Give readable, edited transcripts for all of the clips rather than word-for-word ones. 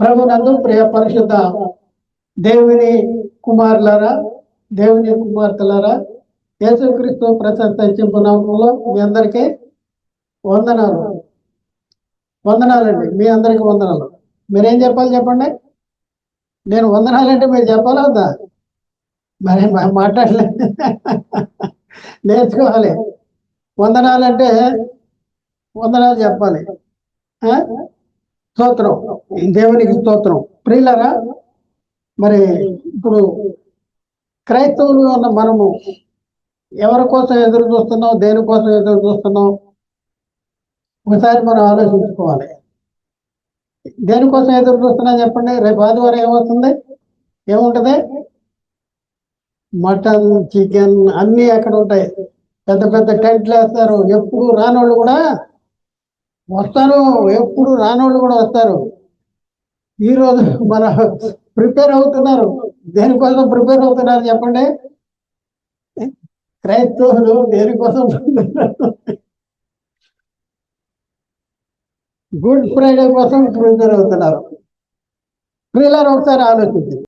ప్రభునందు ప్రియ పరిశుద్ధ దేవుని కుమారులారా, దేవుని కుమార్తెలారా, యేసుక్రీస్తు ప్రశస్త హెచ్చింపు నామములో మీ అందరికీ వందనాలు. వందనాలండి, మీ అందరికి వందనాలు. మీరేం చెప్పాలి చెప్పండి? నేను వందనాలంటే మీరు చెప్పాలా వద్దా? మరి మాట్లాడలే, నేర్చుకోవాలి. వందనాలంటే వందనాలు చెప్పాలి. స్తోత్రం, దేవునికి స్తోత్రం. ప్రియులరా, మరి ఇప్పుడు క్రైస్తవులు అన్న మనము ఎవరి కోసం ఎదురు చూస్తున్నాం, దేనికోసం ఎదురు చూస్తున్నాం, ఒకసారి మనం ఆలోచించుకోవాలి. దేనికోసం ఎదురు చూస్తున్నా చెప్పండి? రేపు ఆదివారం ఏమవుతుంది, ఏముంటది? మటన్, చికెన్ అన్నీ అక్కడ ఉంటాయి. పెద్ద పెద్ద టెంట్లు వేస్తారు. ఎప్పుడు రానోళ్ళు కూడా వస్తారు, ఎప్పుడు రానోళ్ళు కూడా వస్తారు. ఈరోజు మన ప్రిపేర్ అవుతున్నారు. దేనికోసం ప్రిపేర్ అవుతున్నారు చెప్పండి? క్రైస్తవులు దేనికోసం? గుడ్ ఫ్రైడే కోసం ప్రిపేర్ అవుతున్నారు. ప్రియులారా, ఒకసారి ఆలోచించండి.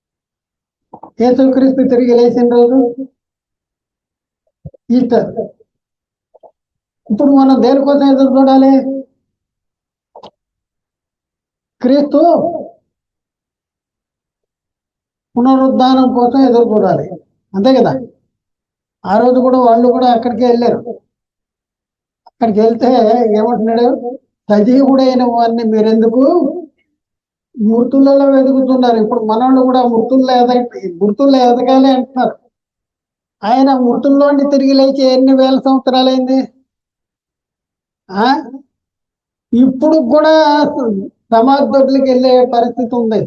యేసుక్రీస్తు తిరిగి లేచిన రోజు ఈస్టర్. ఇప్పుడు మనం దేనికోసం ఎదురు చూడాలి? క్రీస్తు పునరుద్ధానం కోసం ఎదురు చూడాలి, అంతే కదా? ఆ రోజు కూడా వాళ్ళు కూడా అక్కడికి వెళ్ళారు. అక్కడికి వెళ్తే ఏమంటున్నాడు? సజీవుడైన వాడిని మీరెందుకు మృతులలో వెతుకుతున్నారు? ఇప్పుడు మనోళ్ళు కూడా మృతుల్లో ఎదగాలి అంటున్నారు. ఆయన మృతుల్లోండి తిరిగి లేచి ఎన్ని వేల సంవత్సరాలైంది? ఇప్పుడు కూడా సమాధి దొడ్లకి వెళ్ళే పరిస్థితి ఉంది.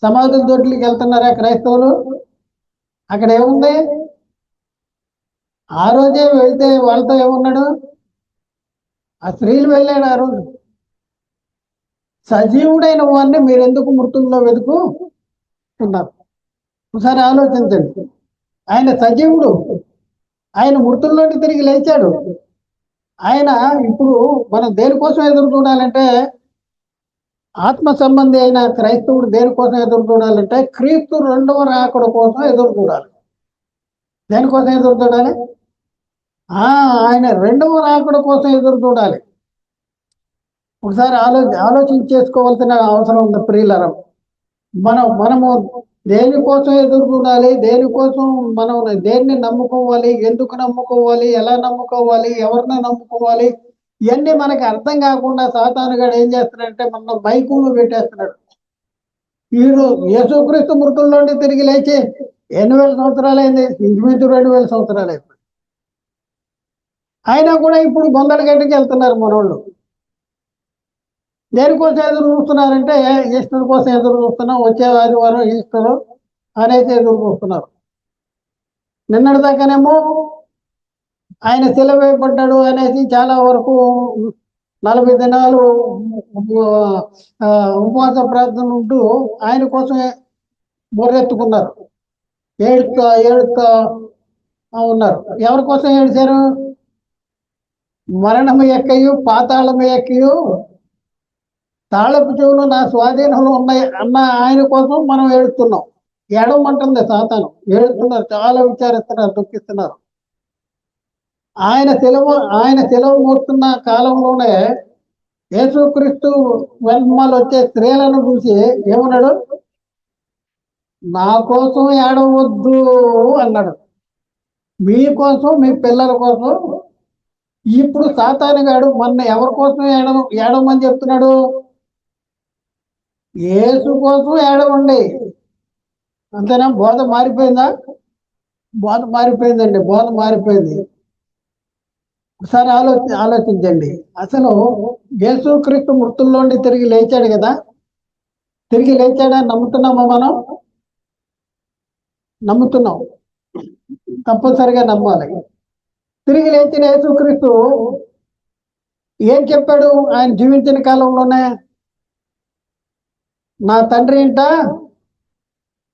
సమాధుల దొడ్లకి వెళ్తున్నారా క్రైస్తవులు? అక్కడ ఏముంది? ఆ రోజే వెళ్తే వాళ్ళతో ఏమున్నాడు? ఆ స్త్రీలు వెళ్ళాడు ఆ రోజు. సజీవుడైన వాడిని మీరెందుకు మృతుల్లో వెతుకుతున్నారు? ఒకసారి ఆలోచించండి. ఆయన సజీవుడు, ఆయన మృతుల్లోకి తిరిగి లేచాడు. ఆయన ఇప్పుడు మనం దేనికోసం ఎదురు చూడాలంటే, ఆత్మ సంబంధి అయిన క్రైస్తవుడు దేనికోసం ఎదురు చూడాలంటే క్రీస్తు రెండవ రాకడ కోసం ఎదురు చూడాలి. దేనికోసం ఎదురు చూడాలి? ఆయన రెండవ రాకడ కోసం ఎదురు చూడాలి. ఒకసారి ఆలోచించి చేసుకోవాల్సిన అవసరం ఉంది ప్రియులరం. మనము దేనికోసం ఎదురు చూడాలి, దేనికోసం మనం దేన్ని నమ్ముకోవాలి, ఎందుకు నమ్ముకోవాలి, ఎలా నమ్ముకోవాలి, ఎవరిని నమ్ముకోవాలి, ఇవన్నీ మనకి అర్థం కాకుండా సాతానుగాడు ఏం చేస్తున్నాడంటే మనం మైకులు పెట్టేస్తున్నాడు. యేసుక్రీస్తు మృతుల్లోండి తిరిగి లేచి ఎన్ని వేల సంవత్సరాలైంది? ఇంచుమించు 2000 సంవత్సరాలైంది. అయినా కూడా ఇప్పుడు బొందల గడ్డకి వెళ్తున్నారు మనోళ్ళు. దేనికోసం ఎదురు చూస్తున్నారంటే ఈస్టర్ కోసం ఎదురు చూస్తున్నాం, వచ్చే ఆదివారం ఈస్టర్ అనేసి ఎదురు చూస్తున్నారు. నిన్నటి దాకానేమో ఆయన శిలువ వేయబడ్డాడు అనేసి చాలా వరకు 40 దినాలు ఉపవాస ప్రార్థన ఉంటూ ఆయన కోసం బొర్రెత్తుకున్నారు, ఏడుస్తా ఉన్నారు. ఎవరి కోసం ఏడిచారు? మరణము ఎక్కయు పాతాళము ఎక్కయు తాళపు చెవులు నా స్వాధీనంలో ఉన్నాయి అన్న ఆయన కోసం మనం ఏడుస్తున్నాం. ఏడవమంటుంది సాతాను. ఏడుస్తున్నారు, చాలా విచారిస్తున్నారు, దుఃఖిస్తున్నారు. ఆయన సెలవు మోస్తున్న కాలంలోనే యేసుక్రీస్తు వెల్మాలు వచ్చే స్త్రీలను చూసి ఏమన్నాడు? నా కోసం ఏడవద్దు అన్నాడు, మీకోసం, మీ పిల్లల కోసం. ఇప్పుడు సాతానుగాడు మన ఎవరి కోసం ఏడవమని చెప్తున్నాడు? యేసు కోసం ఏడవండి, అంతేనా? బోధ మారిపోయిందా? బోధ మారిపోయిందండి, బోధ మారిపోయింది. ఒకసారి ఆలోచించండి. అసలు యేసుక్రీస్తు మృతుల్లోండి తిరిగి లేచాడు కదా, తిరిగి లేచాడని నమ్ముతున్నామా? మనం నమ్ముతున్నాం, తప్పనిసరిగా నమ్మాలి. తిరిగి లేచిన యేసుక్రీస్తు ఏం చెప్పాడు ఆయన జీవించిన కాలంలోనే? నా తండ్రి ఇంట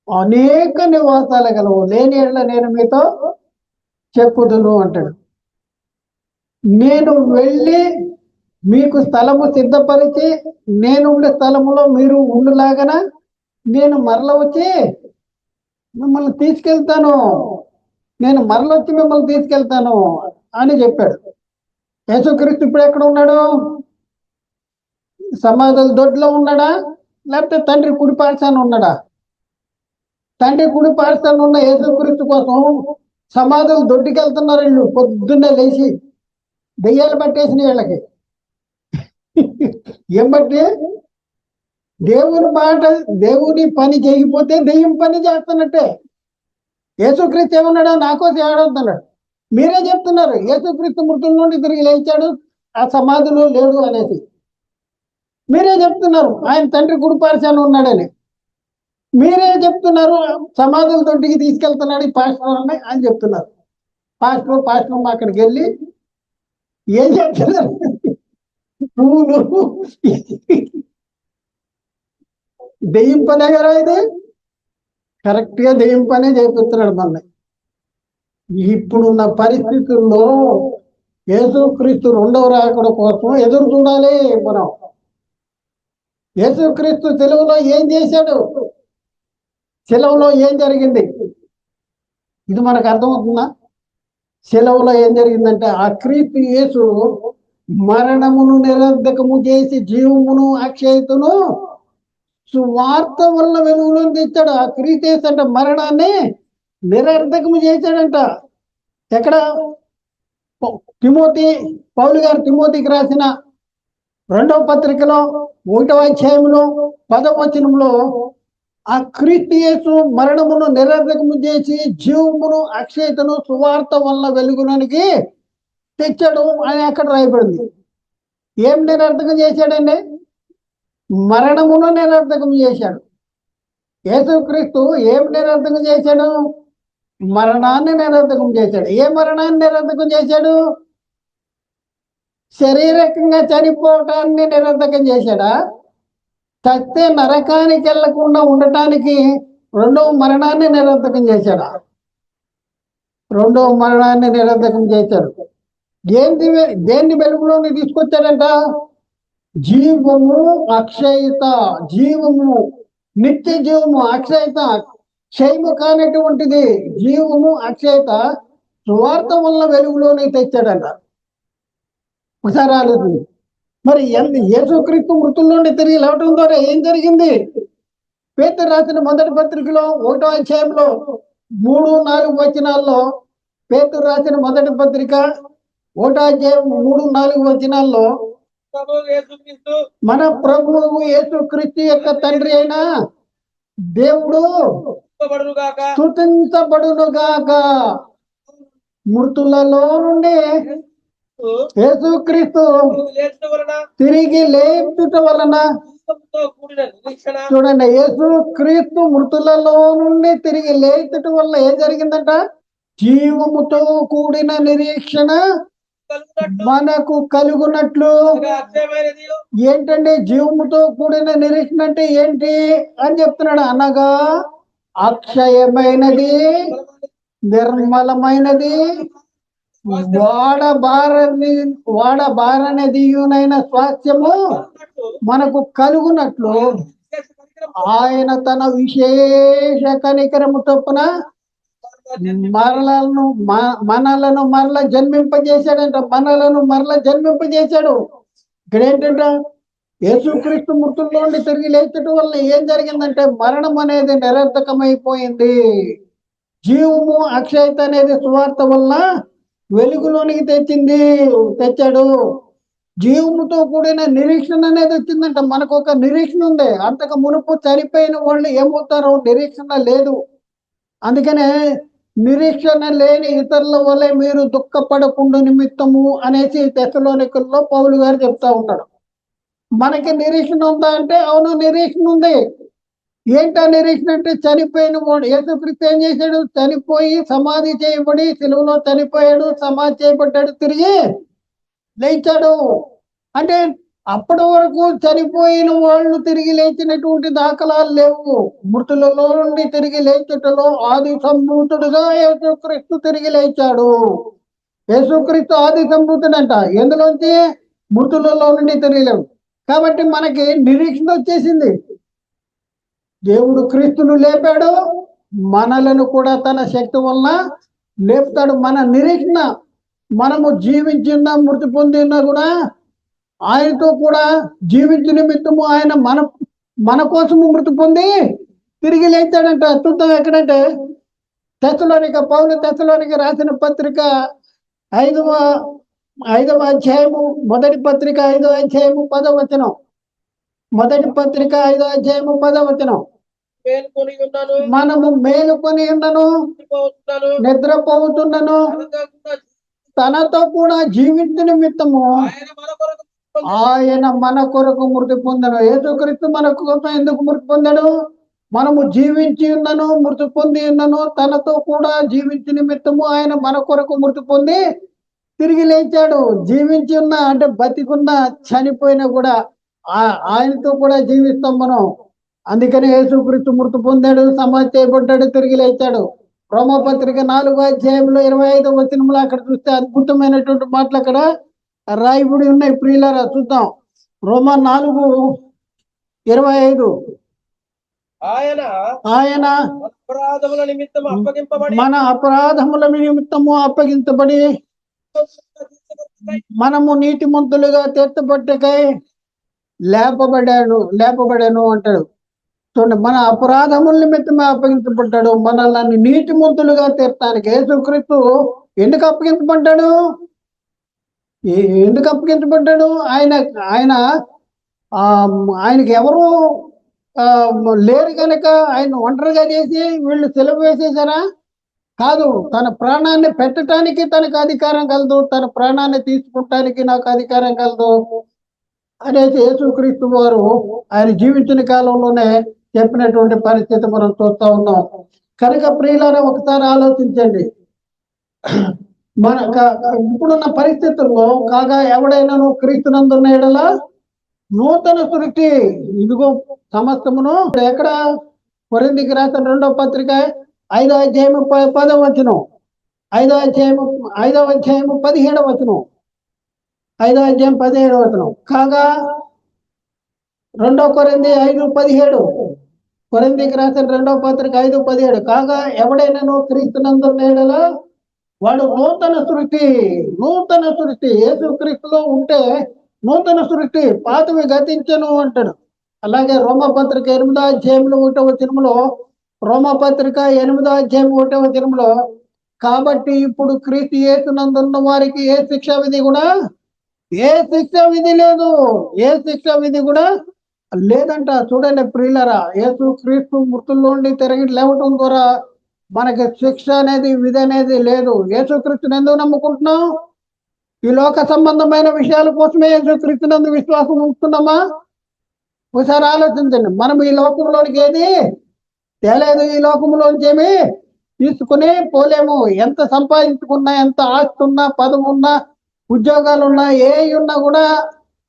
అనేక నివాసాలు గలవు, లేని ఎడల నేను మీతో చెప్పుదును అంటాడు. నేను వెళ్ళి మీకు స్థలము సిద్ధపరిచి నేను ఉండే స్థలములో మీరు ఉండులాగన నేను మరల వచ్చి మిమ్మల్ని తీసుకెళ్తాను, నేను మరలొచ్చి మిమ్మల్ని తీసుకెళ్తాను అని చెప్పాడు. యేసుక్రీస్తు ఇప్పుడు ఎక్కడ ఉన్నాడు? సమాధుల దొడ్లో ఉన్నాడా, లేకపోతే తండ్రి కుడి పార్శ్వాన ఉన్నాడా? తండ్రి కుడి పార్శ్వాన ఉన్న యేసుక్రీస్తు కోసం సమాధులు దొడ్డికి వెళ్తున్నారు వీళ్ళు పొద్దున్నే లేచి. దెయ్యాలు పట్టేసిన వీళ్ళకి ఏం బట్టి? దేవుని మాట, దేవుని పని చేయకపోతే దెయ్యం పని చేస్తున్నట్టే. యేసుక్రీస్తు ఏమన్నాడు? నాకోసం ఏడవుతున్నాడు. మీరే చెప్తున్నారు యేసుక్రీస్తు మృతుల నుండి తిరిగి లేచాడు, ఆ సమాధిలో లేడు అనేసి. మీరే చెప్తున్నారు ఆయన తండ్రి కుడి పార్శ్వాన ఉన్నాడని. మీరే చెప్తున్నారు సమాధుల దొడ్డికి తీసుకెళ్తున్నాడు ఈ పాస్టర్ అని చెప్తున్నారు. పాస్టర్ అక్కడికి వెళ్ళి ఏం చెప్తున్నారు? నువ్వు దెయ్యం పనే కదా ఇది, కరెక్ట్ గా దెయ్యం పనే చేపిస్తున్నాడు మన. ఇప్పుడున్న పరిస్థితుల్లో యేసుక్రీస్తు రెండవ రాకడ కోసం ఎదురు చూడాలి మనం. యేసుక్రీస్తు సెలవులో ఏం చేశాడు, సెలవులో ఏం జరిగింది, ఇది మనకు అర్థమవుతుందా? సెలవులో ఏం జరిగిందంటే ఆ క్రీస్తు యేసు మరణమును నిరర్ధకము చేసి జీవమును అక్షయతను సువార్త వల్ల వెలుగులోకి తెచ్చాడు. ఆ క్రీస్తు యేసు అంటే మరణాన్ని నిరర్ధకము చేశాడంట. ఎక్కడ? పౌలు గారు తిమోతికి రాసిన 2వ పత్రికలో 1వ అధ్యాయంలో 10వ వచనంలో ఆ క్రీస్తు యేసు మరణమును నిరర్ధకము చేసి జీవమును అక్షయతను సువార్త వల్ల వెలుగులోనికి తెచ్చాడు అని అక్కడ రాయబడింది. ఏం నిరర్ధకం చేశాడండి? మరణమును నిరర్ధకం చేశాడు. యేసుక్రీస్తు ఏం నిరర్ధకం చేశాడు? మరణాన్ని నిరర్ధకం చేశాడు. ఏ మరణాన్ని నిరర్ధకం చేశాడు? శారీరకంగా చనిపోవటాన్ని నిరర్ధకం చేశాడా? చస్తే నరకానికి వెళ్లకుండా ఉండటానికి రెండవ మరణాన్ని నిరర్ధకం చేశాడా? రెండవ మరణాన్ని నిరర్ధకం చేశాడు. దేన్ని వెలుగులోని తీసుకొచ్చాడంట? జీవము అక్షయత, జీవము నిత్య జీవము, అక్షయత క్షయము కానటువంటిది జీవము అక్షయత సువార్త వల్ల వెలుగులోని తెచ్చాడంట. ఒకసారి ఆలోచించి. మరి యేసుక్రీస్తు మృతుల నుండి తిరిగి లేవటం ద్వారా ఏం జరిగింది? పేతురు రాసిన మొదటి పత్రికలో 1వ అధ్యాయంలో 3-4 వచనాల్లో, పేతురు రాసిన మొదటి పత్రిక 1వ అధ్యాయం 3-4 వచనాల్లో మన ప్రభువు యేసుక్రీస్తు యొక్క తండ్రి అయిన దేవుడు స్తుతించబడునుగాక. మృతులలో నుండి యేసుక్రీస్తు తిరిగి లేచుట వలన, చూడండి, యేసుక్రీస్తు మృతులలో నుండి తిరిగి లేచుట వల్ల ఏం జరిగిందంట? జీవముతో కూడిన నిరీక్షణ మనకు కలుగునట్లు. ఏంటండి జీవముతో కూడిన నిరీక్షణ అంటే ఏంటి అని చెప్తున్నాడు? అనగా అక్షయమైనది, నిర్మలమైనది, వాడబారనిదియునైన స్వాస్థ్యము మనకు కలుగునట్లు ఆయన తన విశేష కనికరము చొప్పున మనలను మరల జన్మింపజేశాడంట. మనలను మరల జన్మింపజేశాడు. ఇక్కడ ఏంటంట? యేసుక్రీస్తు మృతుల్లో నుండి తిరిగి లేచడం వల్ల ఏం జరిగిందంటే మరణం అనేది నిరర్ధకమైపోయింది. జీవము అక్షయత అనేది సువార్త వల్ల వెలుగులోనికి తెచ్చాడు. జీవముతో కూడిన నిరీక్షణ అనేది వచ్చిందంట. మనకు ఒక నిరీక్షణ ఉంది. అంతకు మునుపు చనిపోయిన వాళ్ళు ఏమవుతారో నిరీక్షణ లేదు. అందుకనే నిరీక్షణ లేని ఇతరుల వల్లే మీరు దుఃఖపడకుండా నిమిత్తము అనేసి తెస్సలోనికల్లో పౌలు గారు చెప్తా ఉన్నాడు. మనకి నిరీక్షణ ఉందా అంటే అవును, నిరీక్షణ ఉంది. ఏంటా నిరీక్షణ అంటే చనిపోయిన వాడు యేసుక్రీస్తు ఏం చేశాడు? చనిపోయి సమాధి చేయబడి సిలువలో చనిపోయాడు, సమాధి చేయబడ్డాడు, తిరిగి లేచాడు. అంటే అప్పటి వరకు చనిపోయిన వాళ్ళు తిరిగి లేచినటువంటి దాఖలాలు లేవు. మృతులలో నుండి తిరిగి లేచుటలో ఆది సంభూతుడుగా యేసుక్రీస్తు తిరిగి లేచాడు. యేసుక్రీస్తు ఆది సంభూతుడంట. ఎందులోంచి? మృతులలో నుండి తెలియలేవు. కాబట్టి మనకి నిరీక్షణ వచ్చేసింది. దేవుడు క్రీస్తును లేపాడు, మనలను కూడా తన శక్తి వలన లేపుతాడు. మన నిరీక్షణ మనము జీవించిన మృతి పొందినా కూడా ఆయనతో కూడా జీవించు నిమిత్తము ఆయన మన కోసము మృతి పొంది తిరిగి లేచాడంట. అద్భుతం ఎక్కడంటే పౌలు తెస్సలోనిక రాసిన పత్రిక 5వ అధ్యాయము మొదటి పత్రిక 5వ అధ్యాయము 10వ వచనం. మొదటి పత్రిక 5వ అధ్యాయము 10వ వచనం. మనము మేలుకొని ఉన్నను, నిద్రపోతున్నను, తనతో కూడా జీవించు నిమిత్తము ఆయన మన కొరకు మృతి పొందను. యేసుక్రీస్తు మన కోసం ఎందుకు మృతి పొందాడు? మనము జీవించి ఉన్నను, మృతి పొంది ఉన్నను, తనతో కూడా జీవించు నిమిత్తము ఆయన మన కొరకు మృతి పొంది తిరిగి లేచాడు. జీవించి ఉన్న అంటే బతికున్న, చనిపోయినా కూడా ఆయనతో కూడా జీవిస్తాం మనం. అందుకని యేసుక్రీస్తు మృతి పొందాడు, సమాధి చేయబడ్డాడు, తిరిగి లేచాడు. రోమపత్రిక 4వ అధ్యాయంలో 25వ వచనంలో అక్కడ చూస్తే అద్భుతమైనటువంటి మాటలు అక్కడ రాయబడి ఉన్నాయి. ప్రియులారా చూద్దాం. రోమా 4:25. ఆయన మన అపరాధముల నిమిత్తము అప్పగించబడి మనము నీతిమంతులుగా తీర్చబట్టకై లేపబడాను అంటాడు. చూడండి, మన అపరాధముల నిమిత్తమే అప్పగించబడ్డాడు, మనల్ని నీతిమంతులుగా తీర్చడానికి. యేసుక్రీస్తు ఎందుకు అప్పగించబడ్డాడు? ఆయనకి ఎవరు లేరు కనుక ఆయన ఒంటరిగా చేసి వీళ్ళు సెలవు వేసేసారా? కాదు. తన ప్రాణాన్ని పెట్టడానికి తనకు అధికారం కలదు, తన ప్రాణాన్ని తీసుకుంటానికి నాకు అధికారం కలదు అనేసి యేసుక్రీస్తు వారు ఆయన జీవించిన కాలంలోనే చెప్పినటువంటి పరిస్థితి మనం చూస్తా ఉన్నాం. కనుక ప్రియులారా ఒకసారి ఆలోచించండి. ఇప్పుడున్న పరిస్థితుల్లో కాగా ఎవడైనాను క్రీస్తునందున్న ఎడల నూతన సృష్టి, ఇదిగో సమస్తమును. ఎక్కడ? కొరింథీయులకు రాసిన 2వ పత్రిక 5వ అధ్యాయము 10వ వచనం, 5వ అధ్యాయము 17వ వచనం, 5వ అధ్యాయం 17వ వచనం. కాగా 2 కొరింథీ 5:17, కొరింథీయులకు రాసిన 2వ పత్రిక 5:17. కాగా ఎవడైనాను క్రీస్తునందున్న ఎడల వాడు నూతన సృష్టి. యేసుక్రీస్తులో ఉంటే నూతన సృష్టి, పాతవి గతించను అంటాడు. అలాగే రోమపత్రిక 8వ అధ్యాయంలో 1వ వచనంలో, రోమపత్రిక 8వ అధ్యాయం 1వ వచనంలో, కాబట్టి ఇప్పుడు క్రీస్తు యేసునందున్న వారికి ఏ శిక్షా విధి కూడా లేదంట. చూడండి ప్రియులారా, యేసుక్రీస్తు మృతుల్లో నుండి తిరిగి లేవటం ద్వారా మనకి శిక్ష అనేది, విధి అనేది లేదు. యేసుక్రీస్తుని ఎందుకు నమ్ముకుంటున్నాం? ఈ లోక సంబంధమైన విషయాల కోసమే యేసుక్రీస్తునందు విశ్వాసం ఉంచుతున్నామా? ఒకసారి ఆలోచించండి. మనం ఈ లోకంలోనికి ఏది తేలేదు, ఈ లోకంలోంచి ఏమి తీసుకుని పోలేము. ఎంత సంపాదించుకున్నా, ఎంత ఆస్తి ఉన్నా, పదవి ఉన్నా, ఉద్యోగాలు ఉన్నా, ఏ ఉన్నా కూడా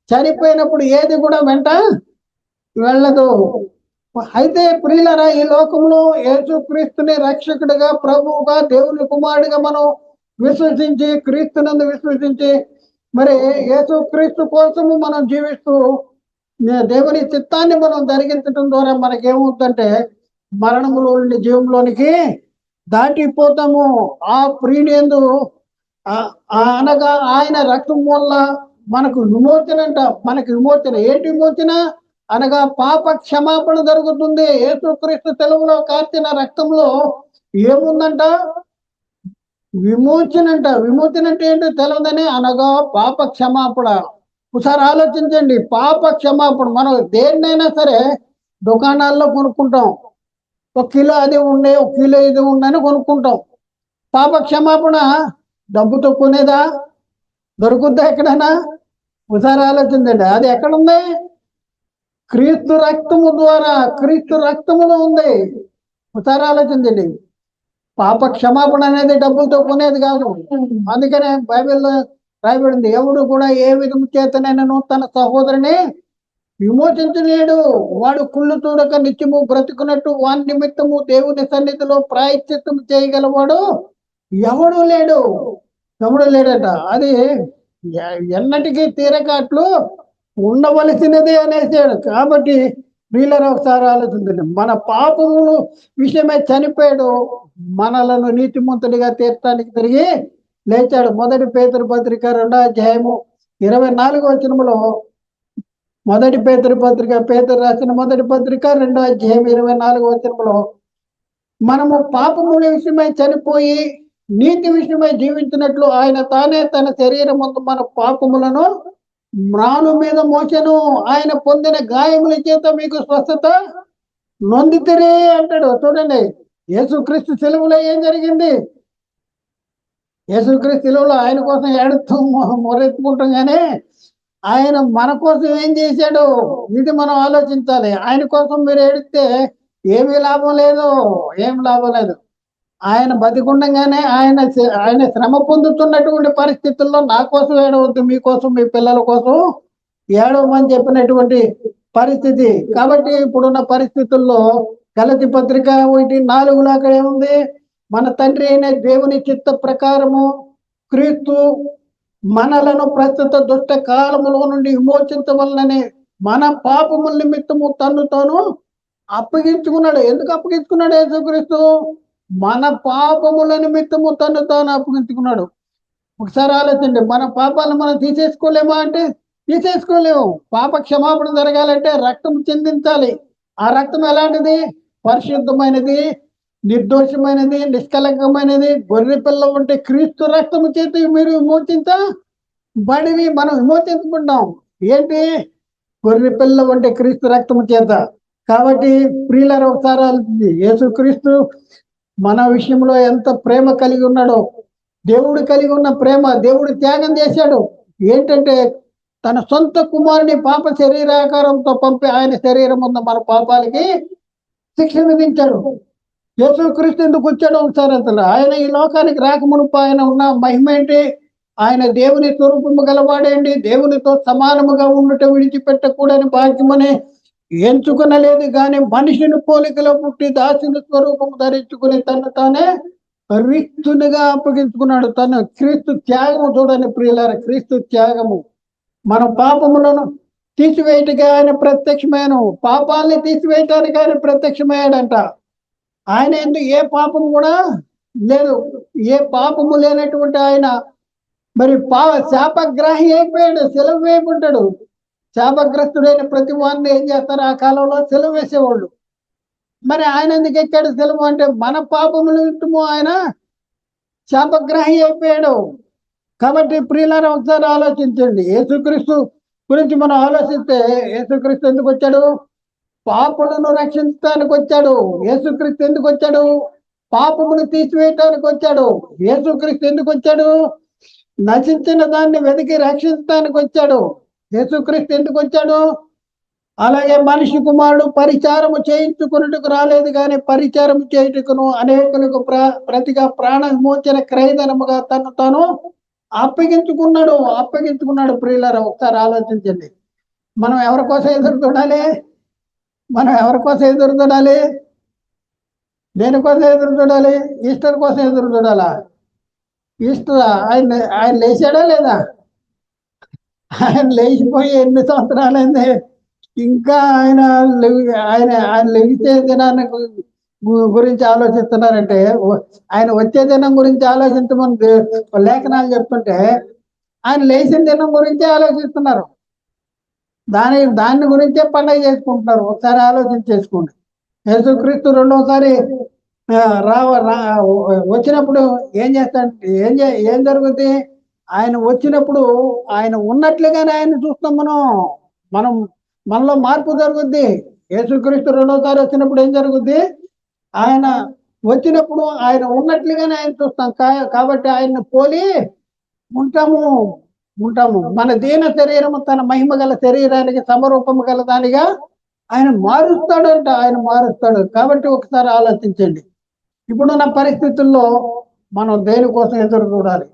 చనిపోయినప్పుడు ఏది కూడా వెంట వెళ్ళదు. అయితే ప్రియులరా, ఈ లోకంలో యేసుక్రీస్తుని రక్షకుడిగా, ప్రభువుగా, దేవుని కుమారుడిగా మనం విశ్వసించి, క్రీస్తునందు విశ్వసించి, మరి యేసుక్రీస్తు కోసము మనం జీవిస్తూ దేవుని చిత్తాన్ని మనం జరిగించడం ద్వారా మనకేమవుతుందంటే మరణములో నుండి జీవంలోనికి దాటిపోతాము. ఆ ప్రియునియందు అనగా ఆయన రక్తం వల్ల మనకు విమోచన అంట. మనకు విమోచన ఏంటి? విమోచన అనగా పాప క్షమాపణ జరుగుతుంది. యేసుక్రీస్తు సెలవులో కార్చిన రక్తంలో ఏముందంట? విమోచన అంట. విమోచన అంటే ఏంటో తెలియదని, అనగా పాప క్షమాపణ. ఒకసారి ఆలోచించండి. పాప క్షమాపణ మనం దేన్నైనా సరే దుకాణాల్లో కొనుక్కుంటాం. 1 కిలో అది ఉండే, 1 కిలో ఇది ఉండని కొనుక్కుంటాం. పాప క్షమాపణ డబ్బుతో కొనేదా? దొరుకుద్దా ఎక్కడైనా? ఒకసారి ఆలోచించండి. అది ఎక్కడుంది? క్రీస్తు రక్తము ద్వారా, క్రీస్తు రక్తములో ఉంది. ఒకసారి ఆలోచించండి. పాప క్షమాపణ అనేది డబ్బులతో కొనేది కాదు. అందుకనే బైబిల్లో రాయబడింది, ఎవడు కూడా ఏ విధము చేతనైనను తన సహోదరుని విమోచించలేడు. వాడు కుళ్ళు చూడక నిత్యము బ్రతుకున్నట్టు వాని నిమిత్తము దేవుని సన్నిధిలో ప్రాయశ్చిత్తము చేయగలవాడు ఎవడు లేడట. అది ఎన్నటికీ తీరకట్లు ఉండవలసినదే అనేసాడు. కాబట్టి వీళ్ళని ఒకసారి ఆలోచించండి. మన పాపములు విషయమై చనిపోయాడు, మనలను నీతిమంతుడిగా తీర్చడానికి తిరిగి లేచాడు. మొదటి పేతురు పత్రిక 2వ అధ్యాయము 24వ వచనములో, మొదటి పేతురు పత్రిక, పేతురు రాసిన మొదటి పత్రిక 2వ అధ్యాయం 24వ వచనములో, మనము పాపముల విషయమై చనిపోయి నీతి విషయమై జీవించినట్లు ఆయన తానే తన శరీరం ముందు మన పాపములను మ్రాను మీద మోసెను, ఆయన పొందిన గాయముల చేత మీకు స్వస్థత నొందితిరే అంటాడు. చూడండి, యేసుక్రీస్తు సెలవులో ఏం జరిగింది? యేసుక్రీస్తు సెలవులో ఆయన కోసం ఏడుతూ మొరెత్తుకుంటాం, కానీ ఆయన మన కోసం ఏం చేశాడు ఇది మనం ఆలోచించాలి. ఆయన కోసం మీరు ఏడిస్తే ఏమీ లాభం లేదు, ఏం లాభం లేదు. ఆయన బతికుండగానే ఆయన శ్రమ పొందుతున్నటువంటి పరిస్థితుల్లో నా కోసం ఏడవద్దు, మీకోసం, మీ పిల్లల కోసం ఏడవమని చెప్పినటువంటి పరిస్థితి. కాబట్టి ఇప్పుడున్న పరిస్థితుల్లో గలతీ పత్రిక 1:4 అక్కడ ఏముంది? మన తండ్రి అయిన దేవుని చిత్త ప్రకారము క్రీస్తు మనలను ప్రస్తుత దుష్ట కాలములో నుండి విమోచించవలనని మన పాపముల నిమిత్తము తన్ను తాను అప్పగించుకున్నాడు. ఎందుకు అప్పగించుకున్నాడు యేసుక్రీస్తు? మన పాపముల నిమిత్తము తను తాను అప్పగించుకున్నాడు. ఒకసారి ఆలోచండి, మన పాపాలను మనం తీసేసుకోలేమా అంటే తీసేసుకోలేము. పాప క్షమాపణ జరగాలంటే రక్తం చిందించాలి. ఆ రక్తం ఎలాంటిది? పరిశుద్ధమైనది, నిర్దోషమైనది, నిష్కలంకమైనది. గొర్రె పిల్ల ఉంటే క్రీస్తు రక్తము చేతి మీరు విమోచించబడిని మనం విమోచించుకుంటాం. ఏంటి? గొర్రె పిల్ల ఉంటే క్రీస్తు రక్తము చేత. కాబట్టి ప్రియులారా, ఒకసారి యేసుక్రీస్తు మన విషయంలో ఎంత ప్రేమ కలిగి ఉన్నాడో, దేవుడు కలిగి ఉన్న ప్రేమ, దేవుడు త్యాగం చేశాడు. ఏంటంటే తన సొంత కుమారుని పాప శరీరాకారంతో పంపి ఆయన శరీరం ఉన్న మన పాపాలకి శిక్ష విధించాడు. యేసుక్రీస్తు ఎందుకు వచ్చాడు ఒకసారి అసలు? ఆయన ఈ లోకానికి రాకమునుపు ఆయన ఉన్న మహిమ ఏంటి? ఆయన దేవుని స్వరూపము గలవాడేంటి? దేవునితో సమానముగా ఉండుట విడిచిపెట్టకూడని భాగ్యమని ఎంచుకునలేదు, కానీ మనిషిని పోలికలో పుట్టి దాసుని స్వరూపము ధరించుకుని తను తానే రిక్తునిగా అప్పగించుకున్నాడు. తను క్రీస్తు త్యాగము చూడని ప్రియులారా, క్రీస్తు త్యాగము మన పాపములను తీసివేయటానికి ఆయన ప్రత్యక్షమైన, పాపాలని తీసివేయటానికి ఆయన ప్రత్యక్షమయ్యాడంట. ఆయన ఎందుకు ఏ పాపము కూడా లేదు, ఏ పాపము లేనటువంటి ఆయన మరి శాపగ్రాహి అయిపోయాడు, సెలవు వేయబడ్డాడు. శాపగ్రస్తుడైన ప్రతి వారిని ఏం చేస్తారు? ఆ కాలంలో సెలవు వేసేవాళ్ళు. మరి ఆయన ఎందుకు ఎక్కాడు సెలవు అంటే మన పాపముల నిమిత్తము ఆయన శాపగ్రాహి అయిపోయాడు. కాబట్టి ప్రియులారా, ఒకసారి ఆలోచించండి. యేసుక్రీస్తు గురించి మనం ఆలోచిస్తే యేసుక్రీస్తు ఎందుకు వచ్చాడు? పాపులను రక్షించడానికి వచ్చాడు. యేసుక్రీస్తు ఎందుకు వచ్చాడు? పాపమును తీసివేయటానికి వచ్చాడు. యేసుక్రీస్తు ఎందుకు వచ్చాడు? నశించిన దాన్ని వెతికి రక్షించడానికి వచ్చాడు. యేసుక్రీస్తు ఎందుకు వచ్చాడు? అలాగే మనిషి కుమారుడు పరిచారము చేయించుకున్నట్టుకు రాలేదు, కానీ పరిచారము చేయుటకును అనేకులకు ప్రతిగా ప్రాణ విమోచన క్రయధనముగా తను తాను అప్పగించుకున్నాడు. ప్రియులారా, ఒకసారి ఆలోచించండి. మనం ఎవరి కోసం ఎదురు చూడాలి? దేనికోసం ఎదురు చూడాలి? ఈస్టర్ కోసం ఎదురు చూడాలా? ఈస్టర్ ఆయన లేచాడా లేదా? ఆయన లేచిపోయి ఎన్ని సంవత్సరాలైంది, ఇంకా ఆయన లెగిసే దినాన్ని గురించి ఆలోచిస్తున్నారంటే, ఆయన వచ్చే దినం గురించి ఆలోచించమని లేఖనాలు చెప్తుంటే ఆయన లేచిన దినం గురించే ఆలోచిస్తున్నారు. దాని గురించే పండగ చేసుకుంటున్నారు. ఒకసారి ఆలోచించేసుకోండి. యేసుక్రీస్తు రెండోసారి వచ్చినప్పుడు ఏం చేస్తాడు? ఏం జరుగుద్ది? ఆయన వచ్చినప్పుడు ఆయన ఉన్నట్లుగానే ఆయన చూస్తాం. మనం మనలో మార్పు జరుగుద్ది. యేసుక్రీస్తు రెండోసారి వచ్చినప్పుడు ఏం జరుగుద్ది? ఆయన వచ్చినప్పుడు ఆయన ఉన్నట్లుగానే ఆయన చూస్తాం. కాబట్టి ఆయన్ని పోలి ఉంటాము. మన దీన శరీరము తన మహిమ గల శరీరానికి సమరూపము గల దానిగా ఆయన మారుస్తాడు. కాబట్టి ఒకసారి ఆలోచించండి. ఇప్పుడున్న పరిస్థితుల్లో మనం దేనికోసం ఎదురు చూడాలి?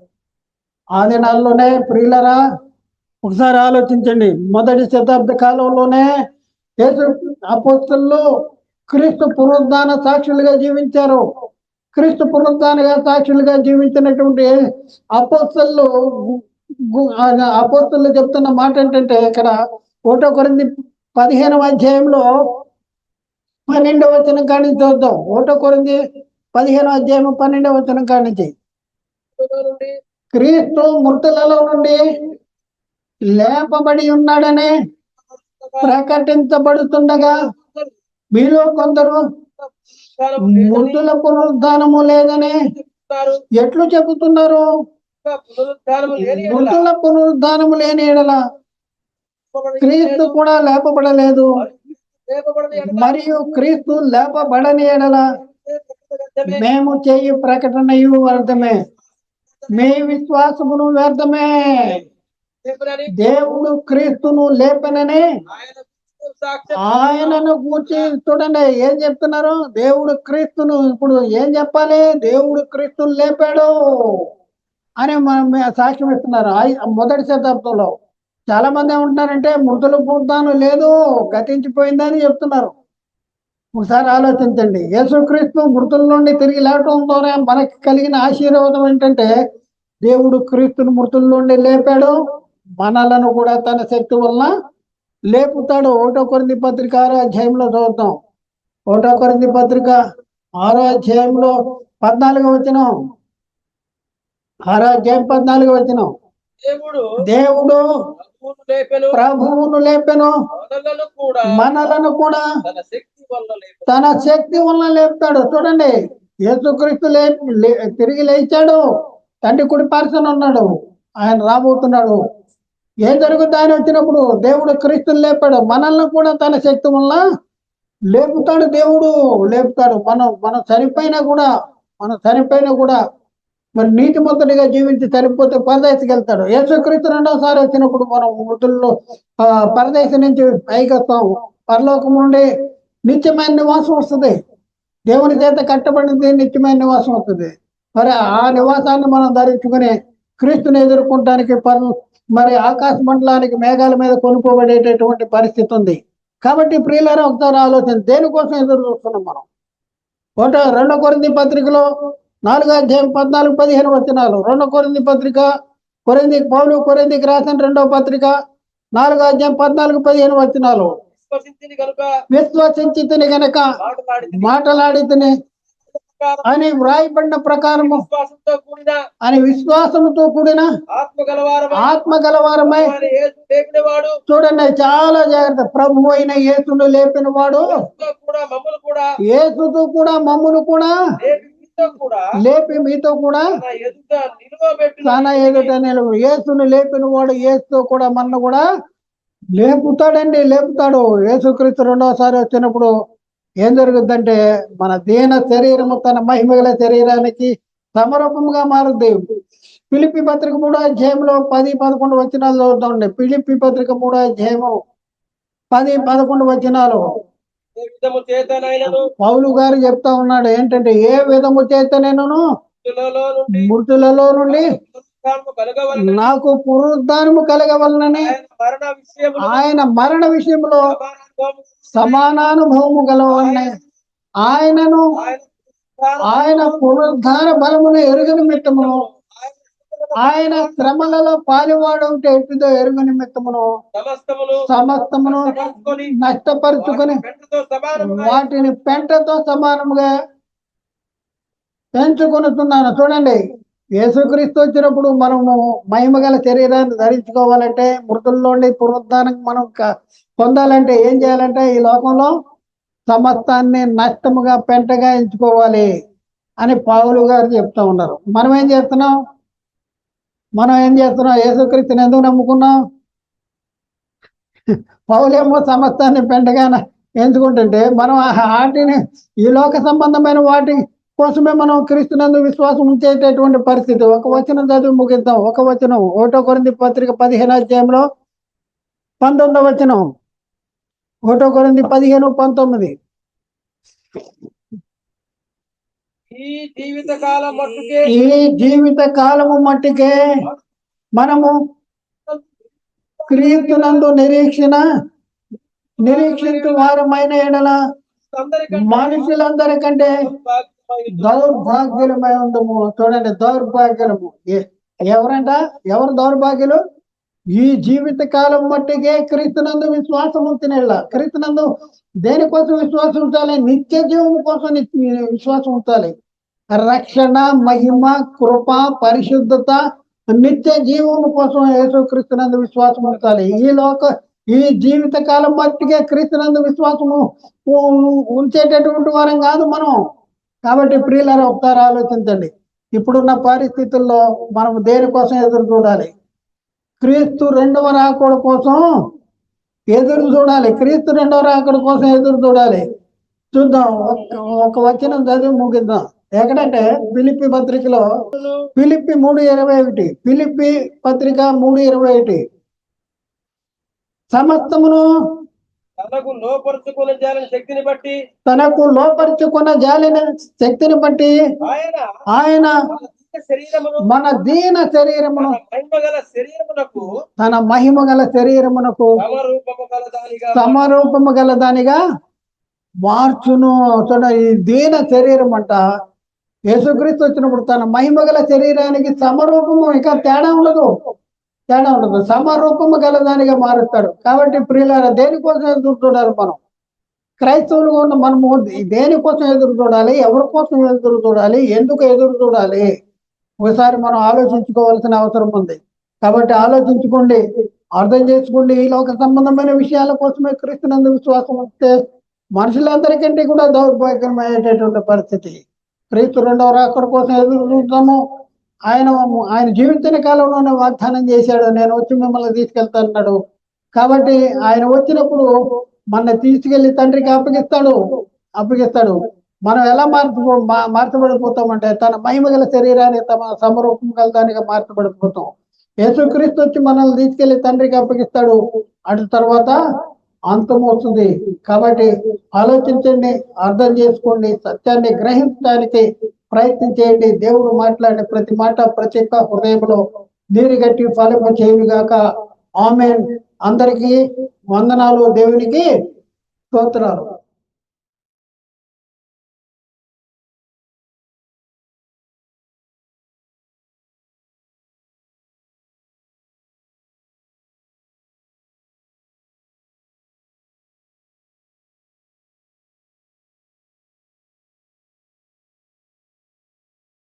ఆ దినాల్లోనే ప్రియులరా, ఒకసారి ఆలోచించండి. మొదటి శతాబ్ద కాలంలోనే అపోస్తలులు క్రీస్తు పునరుద్ధాన సాక్షులుగా జీవించారు. క్రీస్తు పునరుద్ధానగా సాక్షులుగా జీవించినటువంటి అపోస్తలులు అపోస్తలులు చెప్తున్న మాట ఏంటంటే ఇక్కడ 1 కొరింథీ 15వ అధ్యాయంలో 12వ వచనం కాడి నుంచి చూద్దాం. 1 కొరింథీ 15వ అధ్యాయం 12వ వచనం కాడి నుంచి. క్రీస్తు మృతులలో నుండి లేపబడి ఉన్నాడని ప్రకటించబడుతుండగా మీలో కొందరు మృతుల పునరుద్ధానము లేదని ఎట్లు చెబుతున్నారు? మృతుల పునరుద్ధానము లేని ఎడల క్రీస్తు కూడా లేపబడలేదు, మరియు క్రీస్తు లేపబడని ఎడల మేము చేయు ప్రకటనయు వ్యర్థమే, మీ విశ్వాసమును వ్యర్థమే. దేవుడు క్రీస్తును లేపనని ఆయనను గూర్చి చూడండి ఏం చెప్తున్నారు. దేవుడు క్రీస్తును ఇప్పుడు ఏం చెప్పాలి? దేవుడు క్రీస్తును లేపాడు అని మనం సాక్ష్యం ఇస్తున్నారు. మొదటి శతాబ్దంలో చాలా మంది ఏమంటున్నారంటే మృతుల పునరుద్ధానం లేదు, గతించిపోయిందని చెప్తున్నారు. ఒకసారి ఆలోచించండి. యేసుక్రీస్తు మృతుల నుండి తిరిగి లేవటం ద్వారా మనకి కలిగిన ఆశీర్వాదం ఏంటంటే దేవుడు క్రీస్తును మృతుల నుండి లేపాడు, మనలను కూడా తన శక్తి వలన లేపుతాడు. 1 కొరింథీ పత్రిక 6వ అధ్యాయంలో చదువుతాం. 1 కొరింథీ పత్రిక 6వ అధ్యాయంలో 14వ వచనం. 6వ అధ్యాయం 14వ వచనం. దేవుడు ప్రభువును లేపెను, మనలను కూడా తన శక్తి వలన లేపుతాడు. చూడండి, యేసుక్రీస్తు తిరిగి లేచాడు, తండ్రి కుడి పార్శ్వన ఉన్నాడు, ఆయన రాబోతున్నాడు. ఏం జరుగుతుంది? ఆయన వచ్చినప్పుడు దేవుడు క్రీస్తుని లేపాడు, మనల్ని కూడా తన శక్తి వల్ల లేపుతాడు. దేవుడు లేపుతాడు. మనం చనిపోయినా కూడా మరి నీతిమంతుడిగా జీవించి చనిపోతే పరదేశకి వెళ్తాడు. యేసుక్రీస్తు 2వసారి వచ్చినప్పుడు మనం మృతుల్లో పరదేశం నుంచి పైకి వస్తాం. పరలోకం నుండి నిత్యమైన నివాసం వస్తుంది. దేవుని చేత కట్టబడింది నిత్యమైన నివాసం వస్తుంది. మరి ఆ నివాసాన్ని మనం ధరించుకుని క్రీస్తుని ఎదుర్కొనడానికి మరి ఆకాశ మండలానికి మేఘాల మీద కొనుక్కోబడేటటువంటి పరిస్థితి ఉంది. కాబట్టి ప్రియులారా ఒకసారి ఆలోచన, దేనికోసం ఎదురు చూస్తున్నాం మనం? 2 కొరింథీ పత్రికలో 4వ అధ్యాయం 14-15 వచనాలు. 2 కొరింథీ పత్రిక పౌలు కొరింథీకి రాసిన 2వ పత్రిక 4వ అధ్యాయం 14-15 వచనాలు. విశ్వసించితిని గనక మాటలాడితిని అని వ్రాయబడిన ప్రకారము అని విశ్వాసముతో కూడిన ఆత్మ గలవారమై. చూడండి, చాలా జాగ్రత్త. ప్రభు అయిన యేసును లేపిన వాడు యేసుతో కూడా మమ్మును కూడా లేపి మీతో కూడా తన ఎదుట నిలువ. యేసును లేపిన వాడు యేసుతో కూడా మన కూడా లేపుతాడు. యేసుక్రీస్తు 2వసారి వచ్చినప్పుడు ఏం జరుగుద్దంటే మన దీన శరీరము తన మహిమగల శరీరానికి సమరూపంగా మారుద్ది. ఫిలిప్పీ పత్రిక 3వ అధ్యాయంలో 10-11 వచనాలు చదువుతాండి. ఫిలిప్పీ పత్రిక 3వ అధ్యాయము 10-11 వచనాలు. పౌలు గారు చెప్తా ఉన్నాడు ఏంటంటే, ఏ విధము చేతనైనను మృతులలో నుండి నాకు పునరుద్ధానము కలగవలనని ఆయన మరణ విషయంలో సమానానుభవము గలవాలని ఆయన పునరుద్ధాన బలమును ఎరుగు నిమిత్తమును ఆయన శ్రమలలో పాలువాడు ఉంటే ఎట్టిదో ఎరుగు నిమిత్తమును సమస్తమును నష్టపరుచుకొని వాటిని పెంటతో సమానముగా పెంచుకొనుతున్నాను. చూడండి, యేసుక్రీస్తు వచ్చినప్పుడు మనము మహిమగల శరీరాన్ని ధరించుకోవాలంటే, మృతుల్లోని పునరుద్ధానం మనం పొందాలంటే ఏం చేయాలంటే ఈ లోకంలో సమస్తాన్ని నష్టముగా పెంటగా ఎంచుకోవాలి అని పౌలు గారు చెప్తా ఉన్నారు. మనం ఏం చేస్తున్నాం? యేసుక్రీస్తుని ఎందుకు నమ్ముకున్నాం? పౌలేమో సమస్తాన్ని పెంటగా ఎంచుకుంటుంటే మనం వాటిని ఈ లోక సంబంధమైన వాటి కోసమే మనం క్రీస్తునందు విశ్వాసం ఉంచేటటువంటి పరిస్థితి. ఒక వచనం చదివి ముగిద్దాం. 1 కొరింథీ పత్రిక 15వ అధ్యాయంలో 19వ వచనం. 1 కొరింథీ 15-19. ఈ జీవిత కాలము మట్టుకే మనము క్రీస్తునందు నిరీక్షించు వారమైన ఎడల మనుషులందరికంటే దౌర్భాగ్యులమై ఉండము. చూడండి, దౌర్భాగ్యులము. ఎవరంట? ఎవరు దౌర్భాగ్యులు? ఈ జీవిత కాలం మట్టికే క్రీస్తునందు విశ్వాసం ఉంచినట్ల. క్రీస్తునందు దేనికోసం విశ్వాసం ఉంచాలి? నిత్య జీవం కోసం విశ్వాసం ఉంచాలి. రక్షణ, మహిమ, కృప, పరిశుద్ధత, నిత్య జీవం కోసం యేసుక్రీస్తునందు విశ్వాసం ఉంచాలి. ఈ జీవిత కాలం మట్టికే క్రీస్తునందు విశ్వాసము ఉంచేటటువంటి వారం కాదు మనం. కాబట్టి ప్రియులారా, ఒకసారి ఆలోచించండి. ఇప్పుడున్న పరిస్థితుల్లో మనం దేనికోసం ఎదురు చూడాలి? క్రీస్తు రెండవ రాకడ కోసం ఎదురు చూడాలి. క్రీస్తు రెండవ రాకడ కోసం ఎదురు చూడాలి. చూద్దాం, ఒక వచనం చదివి ముగిద్దాం. ఎక్కడంటే ఫిలిప్పి పత్రికలో, ఫిలిప్పి 3:21, ఫిలిప్పి పత్రిక 3:21, సమస్తమును తనకు లోపరుచుకున్న జాలిన శక్తిని బట్టి ఆయన మన దీన శరీరమును తన మహిమ గల శరీరమునకు సమరూపము గల దానిగా మార్చును. ఈ దీన శరీరం అంట యేసుక్రీస్తు వచ్చినప్పుడు తన మహిమ గల శరీరానికి సమరూపము, ఇక తేడా ఉండదు, సమరూపము గల దానిగా మారుస్తాడు. కాబట్టి ప్రియులారా, దేనికోసం ఎదురు చూడాలి? మనం క్రైస్తవులుగా ఉన్న మనము దేనికోసం ఎదురు చూడాలి? ఎవరి కోసం ఎదురు చూడాలి? ఎందుకు ఎదురు చూడాలి? ఒకసారి మనం ఆలోచించుకోవాల్సిన అవసరం ఉంది. కాబట్టి ఆలోచించుకోండి, అర్థం చేసుకోండి. ఈ లోక సంబంధమైన విషయాల కోసమే క్రీస్తునందు విశ్వాసం వస్తే మనుషులందరికంటే కూడా దౌర్భాగ్యమయ్యేటటువంటి పరిస్థితి. క్రీస్తు రెండవ రాకడ కోసం ఎదురు చూద్దాము. ఆయన జీవించిన కాలంలోనే వాగ్దానం చేశాడు, నేను వచ్చి మిమ్మల్ని తీసుకెళ్తానన్నాడు. కాబట్టి ఆయన వచ్చినప్పుడు మన తీసుకెళ్లి తండ్రికి అప్పగిస్తాడు. మనం ఎలా మార్చబడిపోతామంటే తన మహిమ గల శరీరాన్ని తమ సమరూపం గల దానిగా మార్చబడిపోతాం. యేసుక్రీస్తు వచ్చి మనల్ని తీసుకెళ్లి తండ్రికి అప్పగిస్తాడు. అటు తర్వాత అంతం వస్తుంది. కాబట్టి ఆలోచించండి, అర్థం చేసుకోండి, సత్యాన్ని గ్రహించడానికి ప్రయత్నం చేయండి. దేవుడు మాట్లాడే ప్రతి మాట ప్రతి ఒక్క హృదయంలో నీరు గట్టి ఫలింప చేయుగాక. ఆమేన్. అందరికీ వందనాలు. దేవునికి స్తోత్రాలు.